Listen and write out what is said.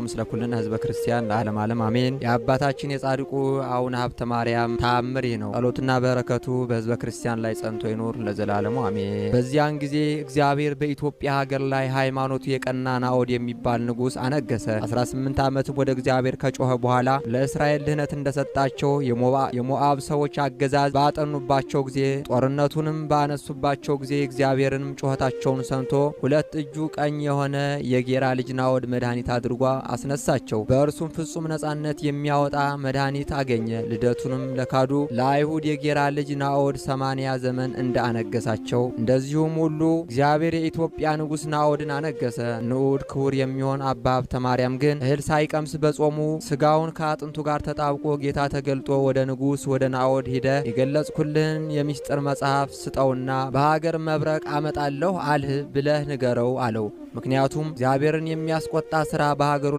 ምስለ ኩልነ ህዝበ ክርስቲያን ለዓለም ዓለም አሜን። የአባታችን የጻድቁ አቡነ ሀብተ ማርያም ተአምር ይህ ነው። ጸሎትና በረከቱ በህዝበ ክርስቲያን ላይ ጸንቶ ይኖር ለዘላለሙ አሜን። በዚያን ጊዜ እግዚአብሔር በኢትዮጵያ ሀገር ላይ ሃይማኖቱ የቀና ናኦድ የሚባል ንጉሥ አነገሰ። 18 ዓመት ወደ እግዚአብሔር ከጮኸ በኋላ ለእስራኤል ድህነት እንደሰጣቸው የሞዓብ ሰዎች አገዛዝ ባጠኑባቸው ጊዜ ጦርነቱንም ባነሱባቸው ጊዜ እግዚአብሔርንም ጩኸታቸውን ሰምቶ ሁለት እጁ ቀኝ የሆነ የጌራ ልጅ ናኦድ መድኃኒት አድርጓ አስነሳቸው። በእርሱም ፍጹም ነጻነት የሚያወጣ መድኃኒት አገኘ። ልደቱንም ለካዱ ለአይሁድ የጌራ ልጅ ናኦድ 80 ዘመን እንዳነገሳቸው እንደዚሁም ሁሉ እግዚአብሔር የኢትዮጵያ ንጉሥ ናኦድን አነገሰ። ንዑድ ክቡር የሚሆን አባ ሀብተ ማርያም ግን እህል ሳይቀምስ በጾሙ ስጋውን ከአጥንቱ ጋር ተጣብቆ ጌታ ተገልጦ ወደ ንጉሥ ወደ ናኦድ ሂደ የገለጽኩልህን የሚስጥር መጽሐፍ ስጠውና በሀገር መብረቅ አመጣለሁ አልህ ብለህ ንገረው አለው። ምክንያቱም እግዚአብሔርን የሚያስቆጣ ሥራ በሀገሩ